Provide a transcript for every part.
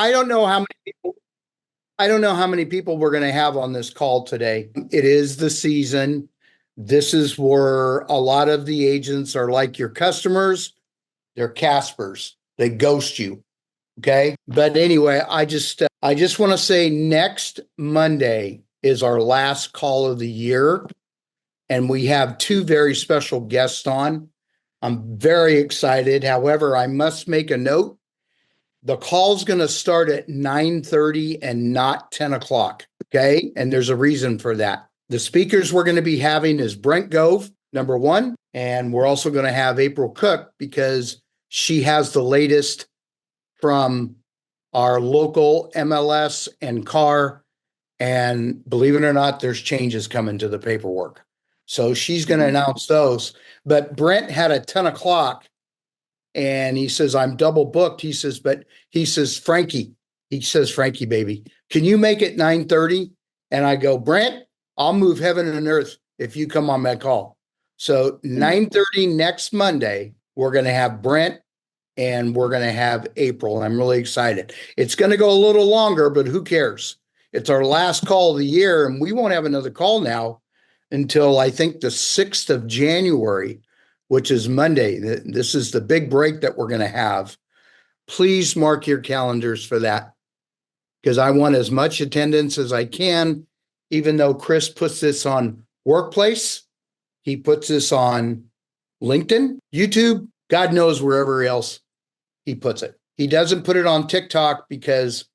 I don't know how many people. I don't know how many people we're going to have on this call today. It is the season. This is where a lot of the agents are like your customers. They're Caspers. They ghost you. Okay. But anyway, I just want to say next Monday is our last call of the year. And we have two very special guests on. I'm very excited. However, I must make a note. The call's going to start at 9:30 and not 10 o'clock. Okay. And there's a reason for that. The speakers we're going to be having is Brent Gove, number one. And we're also going to have April Cooke because she has the latest from our local MLS and CAR. And believe it or not, there's changes coming to the paperwork. So she's going to announce those. But Brent had a 10 o'clock and he says, I'm double booked. He says, Frankie, baby, can you make it 9:30? And I go, Brent, I'll move heaven and earth if you come on that call. So 9:30 next Monday, we're going to have Brent and we're going to have April. I'm really excited. It's going to go a little longer, but who cares? It's our last call of the year and we won't have another call now until I think the 6th of January, which is Monday. This is the big break that we're going to have. Please mark your calendars for that because I want as much attendance as I can, even though Chris puts this on Workplace. He puts this on LinkedIn, YouTube, God knows wherever else he puts it. He doesn't put it on TikTok because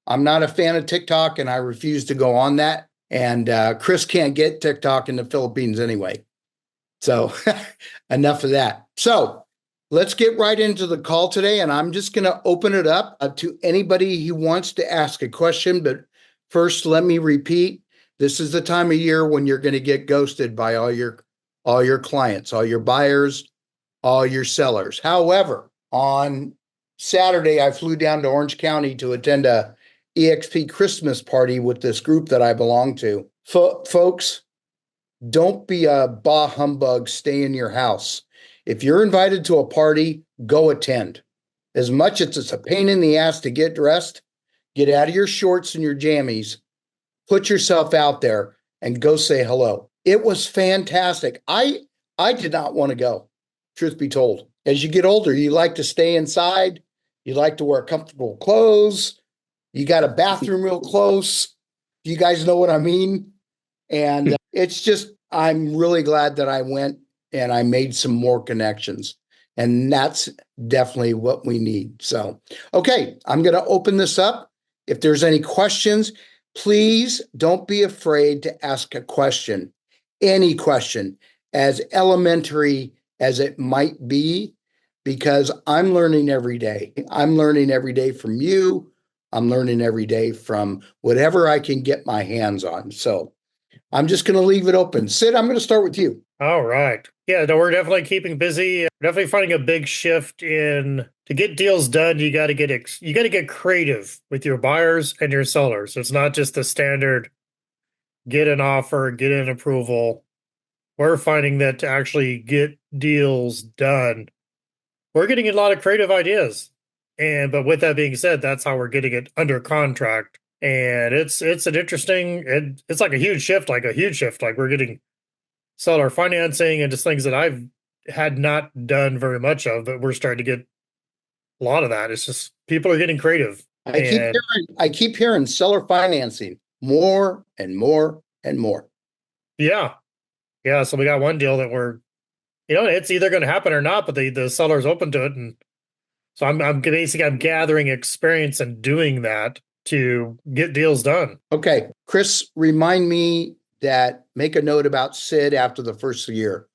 I'm not a fan of TikTok and I refuse to go on that. And Chris can't get TikTok in the Philippines anyway. So enough of that. So let's get right into the call today. And I'm just going to open it up to anybody who wants to ask a question. But first, let me repeat, this is the time of year when you're going to get ghosted by all your clients, all your buyers, all your sellers. However, on Saturday, I flew down to Orange County to attend a EXP Christmas party with this group that I belong to. Folks, don't be a bah humbug, stay in your house. If you're invited to a party, go attend. As much as it's a pain in the ass to get dressed, get out of your shorts and your jammies, put yourself out there and go say hello. It was fantastic. I did not want to go, truth be told. As you get older, you like to stay inside. You like to wear comfortable clothes. You got a bathroom real close. You guys know what I mean? And it's just, I'm really glad that I went and I made some more connections. And that's definitely what we need. So, okay, I'm going to open this up. If there's any questions, please don't be afraid to ask a question, any question, as elementary as it might be, because I'm learning every day. I'm learning every day from you. I'm learning every day from whatever I can get my hands on. So I'm just going to leave it open. Sid, I'm going to start with you. All right. Yeah, no, we're definitely keeping busy. Definitely finding a big shift in to get deals done. You got to get creative with your buyers and your sellers. It's not just the standard get an offer, get an approval. We're finding that to actually get deals done, we're getting a lot of creative ideas. But with that being said, that's how we're getting it under contract. And it's an interesting, it's like a huge shift. Like we're getting seller financing and just things that I've had not done very much of, but we're starting to get a lot of that. It's just people are getting creative. I keep hearing seller financing more and more and more. Yeah. Yeah. So we got one deal that it's either going to happen or not, but the seller's open to it. And so I'm gathering experience and doing that to get deals done. Okay. Chris, remind me that make a note about Sid after the first year.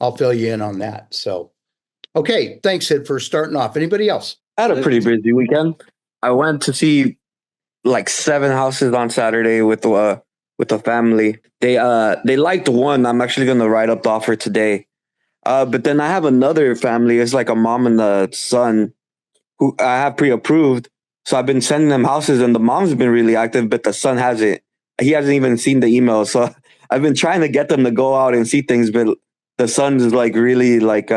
I'll fill you in on that. So, okay. Thanks, Sid, for starting off. Anybody else? I had a pretty busy weekend. I went to see like 7 houses on Saturday with the family. They liked one. I'm actually going to write up the offer today. But then I have another family. It's like a mom and a son who I have pre-approved. So I've been sending them houses and the mom's been really active, but the son hasn't. He hasn't even seen the email. So I've been trying to get them to go out and see things, but the son is like really like,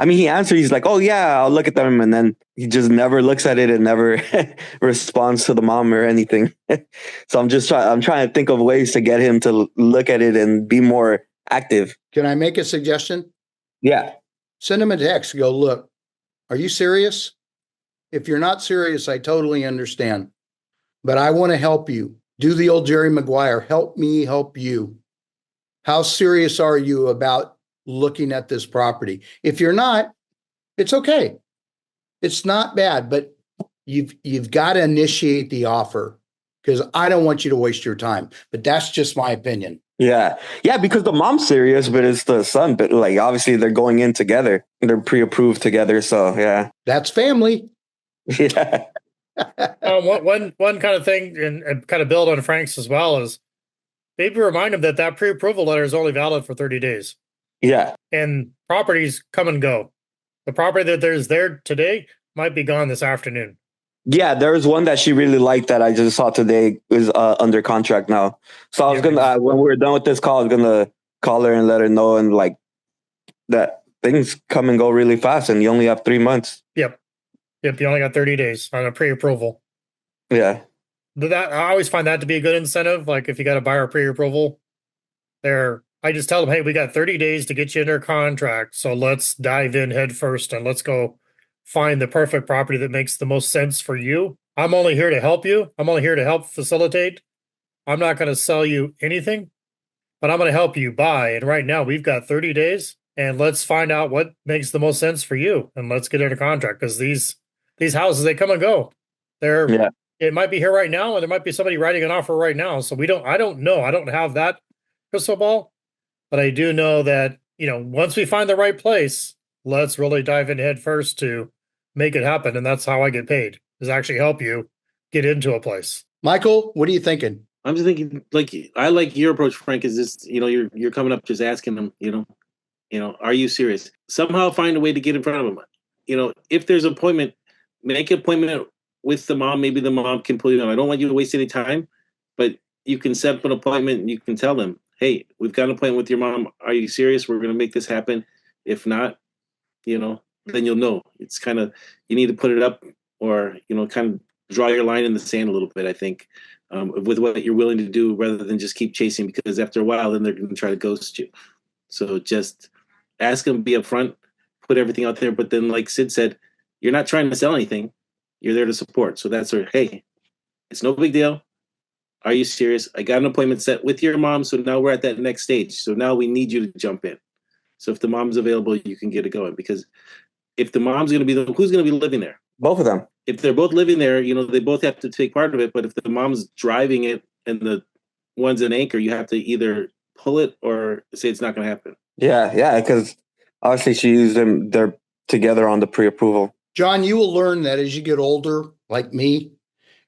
I mean, he answered, he's like, oh yeah, I'll look at them. And then he just never looks at it and never responds to the mom or anything. So I'm trying to think of ways to get him to look at it and be more active. Can I make a suggestion? Yeah. Send him a text. Go, look, are you serious? If you're not serious, I totally understand. But I want to help you. Do the old Jerry Maguire. Help me help you. How serious are you about looking at this property? If you're not, it's okay. It's not bad, but you've got to initiate the offer, because I don't want you to waste your time. But that's just my opinion. Yeah. Yeah, because the mom's serious, but it's the son. But like, obviously they're going in together. They're pre-approved together. So yeah. That's family. Yeah. One kind of thing, and kind of build on Frank's as well, is maybe remind him that pre-approval letter is only valid for 30 days. Yeah. And properties come and go. The property that there's there today might be gone this afternoon. Yeah, there's one that she really liked that I just saw today is under contract now. So I was gonna, when we're done with this call, I was gonna call her and let her know, and like that things come and go really fast, and you only have 3 months. Yep. You only got 30 days on a pre-approval. Yeah. I always find that to be a good incentive. Like if you got a buyer pre-approval, I just tell them, hey, we got 30 days to get you under contract. So let's dive in head first and let's go find the perfect property that makes the most sense for you. I'm only here to help you. I'm only here to help facilitate. I'm not going to sell you anything, but I'm going to help you buy. And right now we've got 30 days, and let's find out what makes the most sense for you. And let's get under contract, because these houses, they come and go. It might be here right now, and there might be somebody writing an offer right now. So I don't know. I don't have that crystal ball, but I do know that, once we find the right place, let's really dive in head first to make it happen. And that's how I get paid, is actually help you get into a place. Michael, what are you thinking? I'm just thinking, I like your approach, Frank, is just, you're coming up, just asking them, are you serious? Somehow find a way to get in front of them. If there's an appointment, make an appointment with the mom. Maybe the mom can pull you on. I don't want you to waste any time, but you can set up an appointment and you can tell them, hey, we've got an appointment with your mom. Are you serious? We're going to make this happen. If not, then you'll know. It's kind of, you need to put it up, or, kind of draw your line in the sand a little bit, I think, with what you're willing to do, rather than just keep chasing, because after a while, then they're going to try to ghost you. So just ask them, be upfront, put everything out there. But then, like Sid said, you're not trying to sell anything. You're there to support. So that's hey, it's no big deal. Are you serious? I got an appointment set with your mom. So now we're at that next stage. So now we need you to jump in. So if the mom's available, you can get it going. Because if the mom's going to be who's going to be living there? Both of them. If they're both living there, they both have to take part of it. But if the mom's driving it and the one's an anchor, you have to either pull it or say it's not going to happen. Yeah, because obviously she used them. They're together on the pre-approval. John, you will learn that as you get older, like me,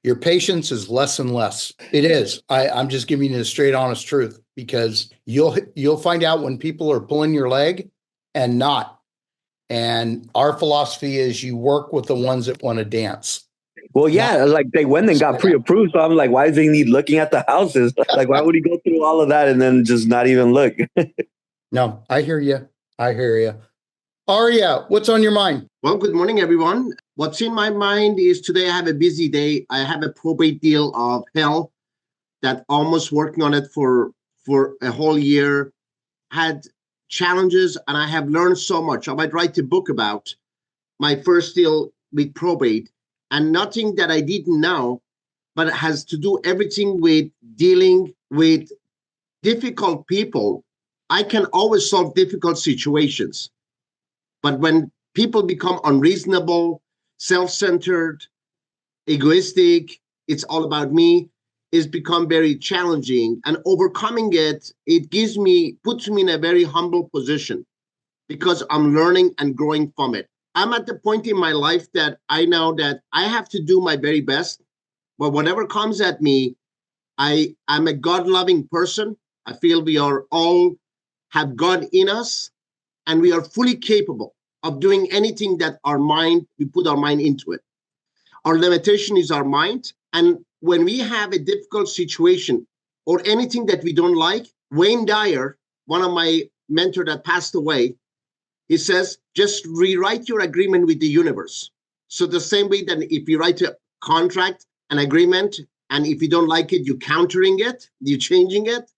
your patience is less and less. It is. I'm just giving you the straight, honest truth, because you'll find out when people are pulling your leg and not. And our philosophy is you work with the ones that want to dance. Well, yeah, like they went and got pre-approved. So I'm like, why does he need looking at the houses? Like, why would he go through all of that and then just not even look? No, I hear you. Aria, what's on your mind? Well, good morning, everyone. What's in my mind is today I have a busy day. I have a probate deal of hell that almost working on it for a whole year. Had challenges, and I have learned so much. I might write a book about my first deal with probate, and nothing that I didn't know, but it has to do everything with dealing with difficult people. I can always solve difficult situations. But when people become unreasonable, self-centered, egoistic, it's all about me, it's become very challenging. And overcoming it, puts me in a very humble position, because I'm learning and growing from it. I'm at the point in my life that I know that I have to do my very best, but whatever comes at me, I'm a God-loving person. I feel we are all have God in us, and we are fully capable of doing anything that we put our mind into it. Our limitation is our mind. And when we have a difficult situation or anything that we don't like, Wayne Dyer, one of my mentor that passed away, He says, just rewrite your agreement with the universe. So the same way that if you write a contract, an agreement, and if you don't like it, you're countering it, you're changing it.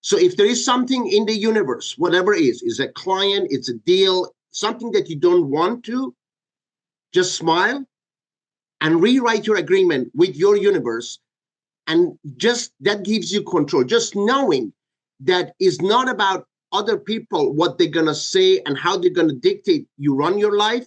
So if there is something in the universe, whatever it is a client, it's a deal, something that you don't want to, just smile and rewrite your agreement with your universe. And just that gives you control. Just knowing that is not about other people, what they're going to say and how they're going to dictate you run your life.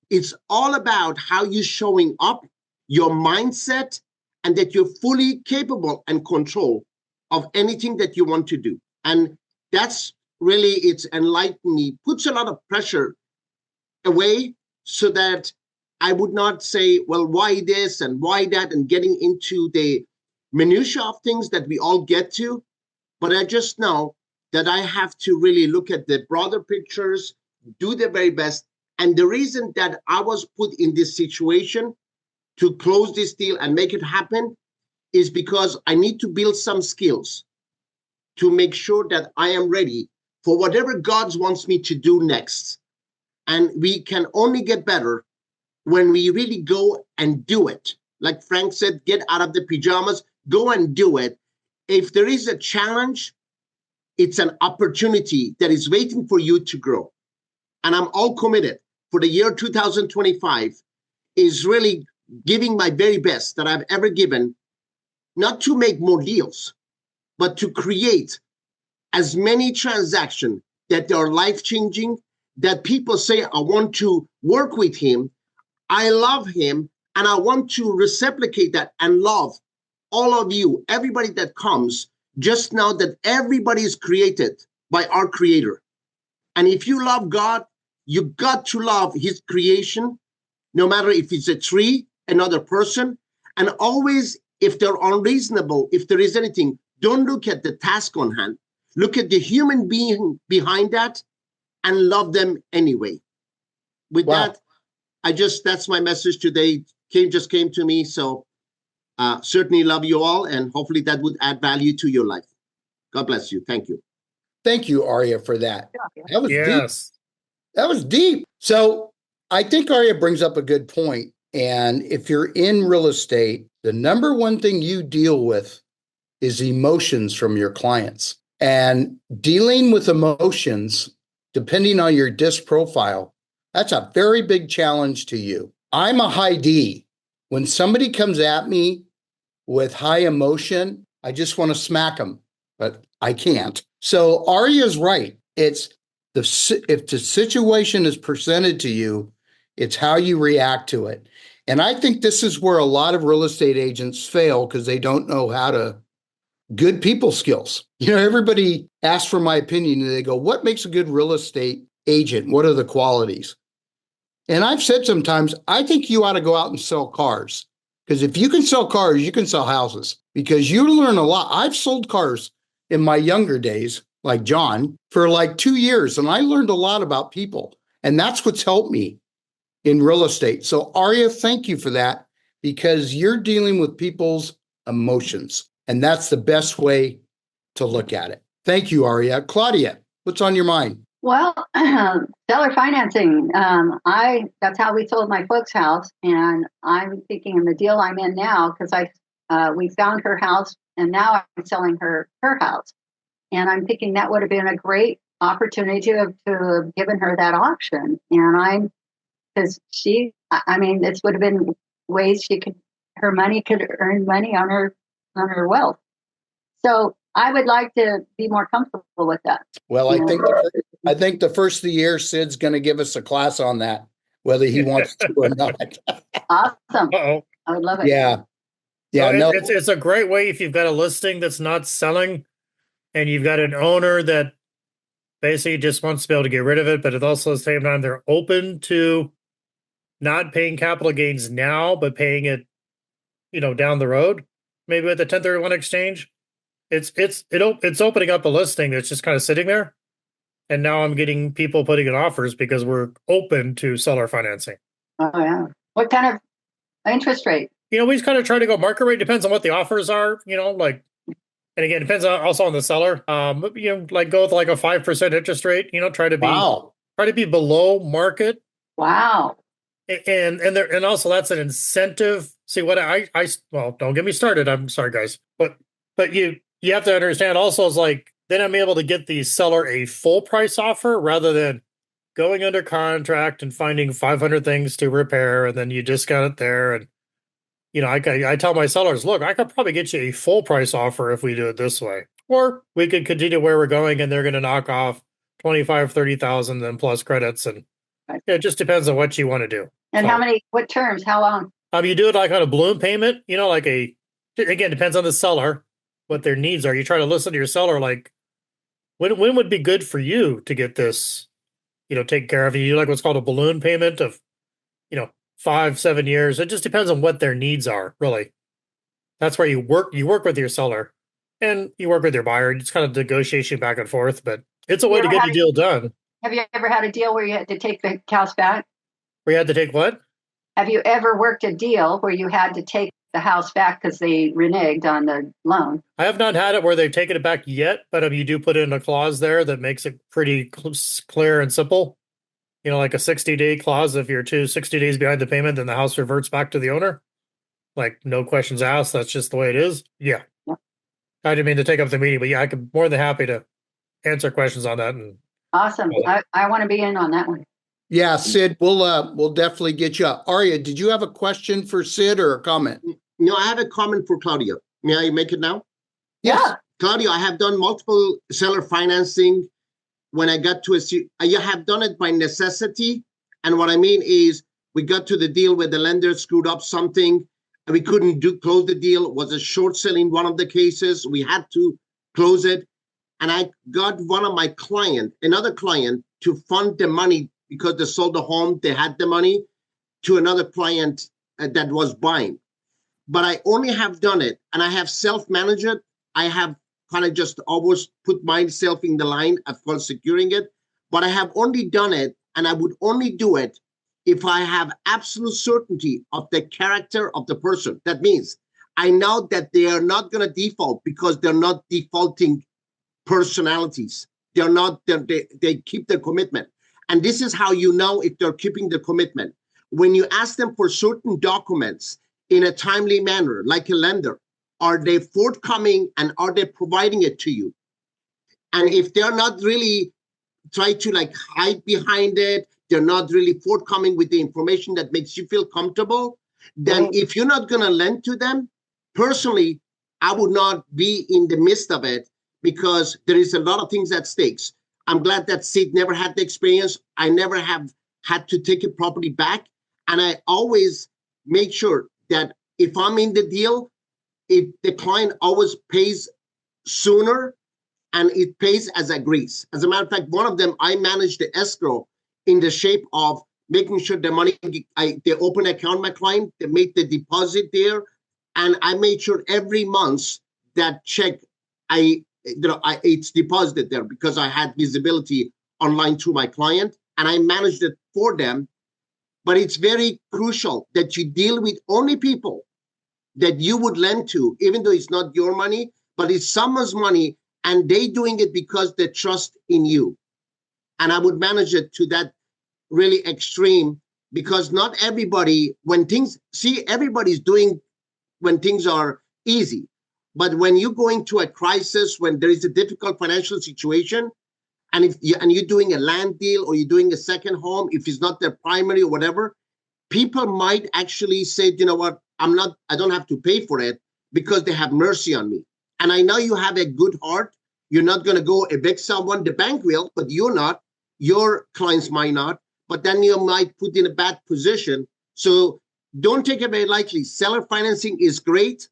It's all about how you're showing up, your mindset, and that you're fully capable and control of anything that you want to do. And that's really, it's enlightened me, puts a lot of pressure away so that I would not say, well, why this and why that, and getting into the minutia of things that we all get to. But I just know that I have to really look at the broader pictures, do the very best. And the reason that I was put in this situation to close this deal and make it happen is because I need to build some skills to make sure that I am ready for whatever God wants me to do next. And we can only get better when we really go and do it. Like Frank said, get out of the pajamas, go and do it. If there is a challenge, it's an opportunity that is waiting for you to grow. And I'm all committed for the year 2025 is really giving my very best that I've ever given, not to make more deals, but to create as many transactions that are life-changing, that people say, I want to work with him, I love him, and I want to reciprocate that and love all of you, everybody that comes. Just know that everybody is created by our Creator. And if you love God, you got to love his creation, no matter if it's a tree, another person. And always, if they're unreasonable, if there is anything, don't look at the task on hand. Look at the human being behind that and love them anyway. With that, that's my message today. Just came to me. So certainly love you all. And hopefully that would add value to your life. God bless you. Thank you. Thank you, Arya, for that. That was Yes. deep. That was deep. So I think Arya brings up a good point. And if you're in real estate, the number one thing you deal with is emotions from your clients. And dealing with emotions, depending on your DISC profile, that's a very big challenge to you. I'm a high D. When somebody comes at me with high emotion, I just want to smack them, but I can't. So Arya's right. It's if the situation is presented to you, it's how you react to it. And I think this is where a lot of real estate agents fail because they don't know how to good people skills. You know, everybody asks for my opinion and they go, what makes a good real estate agent? What are the qualities? And I've said sometimes, I think you ought to go out and sell cars. Because if you can sell cars, you can sell houses. Because you learn a lot. I've sold cars in my younger days, like John, for like 2 years. And I learned a lot about people. And that's what's helped me in real estate. So Arya, thank you for that. Because you're dealing with people's emotions. And that's the best way to look at it. Thank you, Arya. Claudia, what's on your mind? Well, seller financing. That's how we sold my folks' house, and I'm thinking in the deal I'm in now because we found her house, and now I'm selling her house, and I'm thinking that would have been a great opportunity to have given her that option, and because this would have been ways her money could earn money on her wealth. So I would like to be more comfortable with that. Well, I think the first of the year, Sid's going to give us a class on that, whether he wants to or not. Awesome. Uh-oh. I would love it. Yeah. Yeah. So No, it's a great way if you've got a listing that's not selling and you've got an owner that basically just wants to be able to get rid of it, but at also the same time, they're open to not paying capital gains now, but paying it, down the road, maybe with the 1031 exchange. It's opening up a listing that's just kind of sitting there. And now I'm getting people putting in offers because we're open to seller financing. Oh, yeah. What kind of interest rate? We just kind of try to go market rate. Depends on what the offers are, and again, it depends also on the seller. Go with like a 5% interest rate, try to be, wow. try to be below market. Wow. And also that's an incentive. See what well, don't get me started. I'm sorry, guys, but you have to understand also is like then I'm able to get the seller a full price offer rather than going under contract and finding 500 things to repair and then you discount it there. And I tell my sellers, look, I could probably get you a full price offer if we do it this way, or we could continue where we're going and they're going to knock off 25, 30,000 then plus credits. And it just depends on what you want to do. And what terms, how long? You do it like on a balloon payment, again, depends on the seller, what their needs are. You try to listen to your seller, like when would be good for you to get this, taken care of. You do like what's called a balloon payment of, 5-7 years. It just depends on what their needs are, really. That's where you work with your seller and you work with your buyer. It's kind of negotiation back and forth, but it's a way to get the deal done. Have you ever had a deal where you had to take the house back? Where you had to take what? Have you ever worked a deal where you had to take the house back because they reneged on the loan? I have not had it where they've taken it back yet, but you do put in a clause there that makes it pretty clear and simple. Like a 60-day clause. If you're 60 days behind the payment, then the house reverts back to the owner. Like no questions asked. That's just the way it is. Yeah. I didn't mean to take up the meeting, but yeah, I could more than happy to answer questions on that. And awesome. I want to be in on that one. Yeah, Sid, we'll definitely get you up. Aria, did you have a question for Sid or a comment? No, I have a comment for Claudia. May I make it now? Yes. Yeah. Claudia, I have done multiple seller financing. When I got to I have done it by necessity. And what I mean is we got to the deal where the lender screwed up something and we couldn't close the deal. It was a short sale in one of the cases. We had to close it. And I got one of my another client to fund the money because they sold the home. They had the money to another client that was buying. But I only have done it and I have self-managed it. I have kind of just always put myself in the line of course securing it, but I have only done it and I would only do it if I have absolute certainty of the character of the person. That means I know that they are not going to default because they're not defaulting personalities. They keep their commitment. And this is how you know if they're keeping the commitment. When you ask them for certain documents in a timely manner, like a lender, are they forthcoming and are they providing it to you? And if they're not really try to hide behind it, they're not really forthcoming with the information that makes you feel comfortable, then if you're not going to lend to them, personally, I would not be in the midst of it because there is a lot of things at stakes. I'm glad that Sid never had the experience. I never have had to take a property back. And I always make sure that if I'm in the deal, the client always pays sooner and it pays as agrees. As a matter of fact, one of them, I manage the escrow in the shape of making sure the money, they open an account, my client, they make the deposit there. And I made sure every month that check, it's deposited there because I had visibility online through my client and I managed it for them. But it's very crucial that you deal with only people that you would lend to, even though it's not your money, but it's someone's money and they doing it because they trust in you. And I would manage it to that really extreme because not everybody, everybody's doing when things are easy. But when you go into a crisis, when there is a difficult financial situation, and you're doing a land deal or you're doing a second home, if it's not their primary or whatever, people might actually say, you know what, I don't have to pay for it because they have mercy on me. And I know you have a good heart. You're not going to go evict someone. The bank will, but you're not. Your clients might not. But then you might put in a bad position. So don't take it very lightly. Seller financing is great,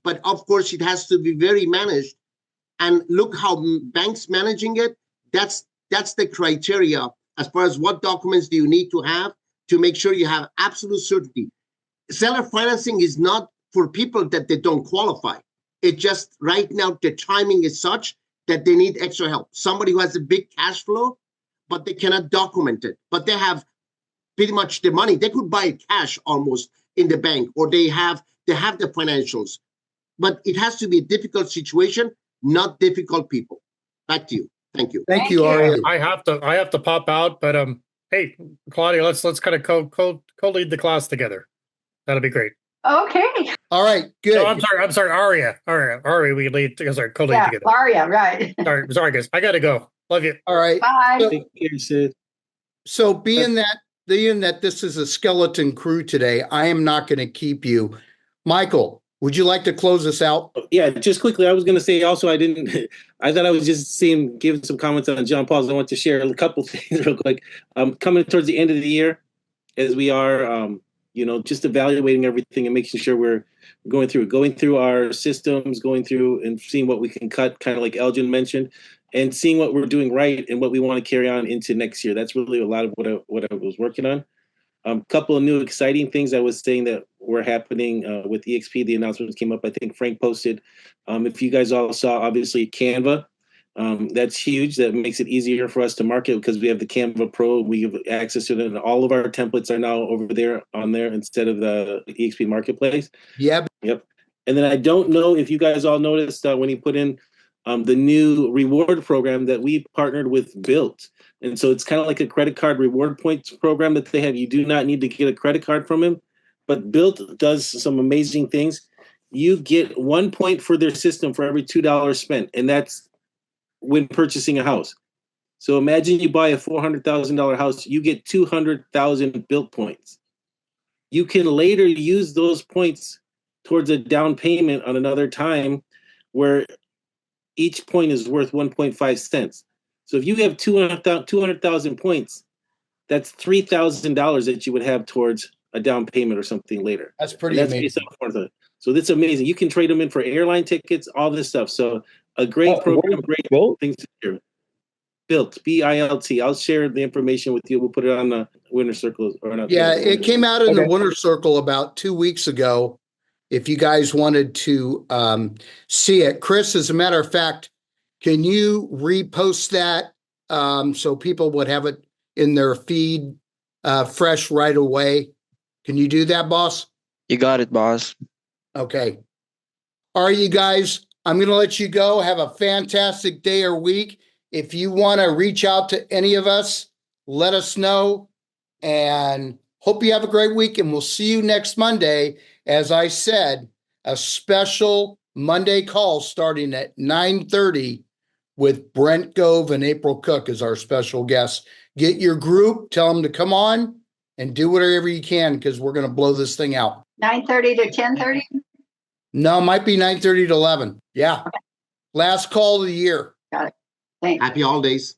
but of course it has to be very managed. And look how banks managing it. That's the criteria as far as what documents do you need to have to make sure you have absolute certainty. Seller financing is not for people that they don't qualify. It just right now the timing is such that they need extra help. Somebody who has a big cash flow, but they cannot document it, but they have pretty much the money. They could buy cash almost in the bank, or they have the financials. But it has to be a difficult situation, not difficult people. Back to you. Thank you. Thank you, Thank you. Aria. I have to pop out, but hey, Claudia, let's kind of co lead the class together. That'll be great. Okay. All right, good. No, I'm sorry, Aria, we lead together, co-lead Yeah, together. Aria, right. Sorry, guys, I gotta go. Love you. All right. Bye. So- Take care, Sid. So being that this is a skeleton crew today, I am not going to keep you. Michael, would you like to close us out? Yeah, just quickly, I was going to say also, I thought I was just giving some comments on John Paul's. I want to share a couple things real quick. Coming towards the end of the year, as we are, just evaluating everything and making sure we're going through our systems, going through and seeing what we can cut, kind of like Elgin mentioned, and seeing what we're doing right and what we want to carry on into next year. That's really a lot of what I was working on. Couple of new exciting things I was saying that were happening with EXP. The announcements came up. I think Frank posted. If you guys all saw, obviously Canva, that's huge. That makes it easier for us to market because we have the Canva Pro. We have access to it, and all of our templates are now over there on there instead of the EXP Marketplace. Yep. And then I don't know if you guys all noticed when he put in the new reward program that we partnered with Built. And so it's kind of like a credit card reward points program that they have. You do not need to get a credit card from him, but Built does some amazing things. You get 1 point for their system for every $2 spent, and that's when purchasing a house. So imagine you buy a $400,000 house, you get 200,000 Built points. You can later use those points towards a down payment on another time where each point is worth 1.5 cents. So if you have 200,000 points, that's $3,000 that you would have towards a down payment or something later. That's pretty amazing. So that's amazing. You can trade them in for airline tickets, all this stuff. So a great program, great things to hear. Built, B-I-L-T. I'll share the information with you. We'll put it on the Winner Circle. Yeah, it came out in the Winner Circle about 2 weeks ago. If you guys wanted to see it, Chris, as a matter of fact, can you repost that so people would have it in their feed fresh right away? Can you do that, boss? You got it, boss. Okay. All right, you guys, I'm going to let you go. Have a fantastic day or week. If you want to reach out to any of us, let us know. And hope you have a great week. And we'll see you next Monday. As I said, a special Monday call starting at 9:30 with Brent Gove and April Cooke as our special guests. Get your group, tell them to come on and do whatever you can because we're going to blow this thing out. 9:30 to 10:30? No, it might be 9:30 to 11. Yeah. Okay. Last call of the year. Got it. Thanks. Happy holidays.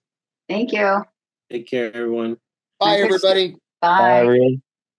Thank you. Take care, everyone. Bye, everybody. Bye. Everyone.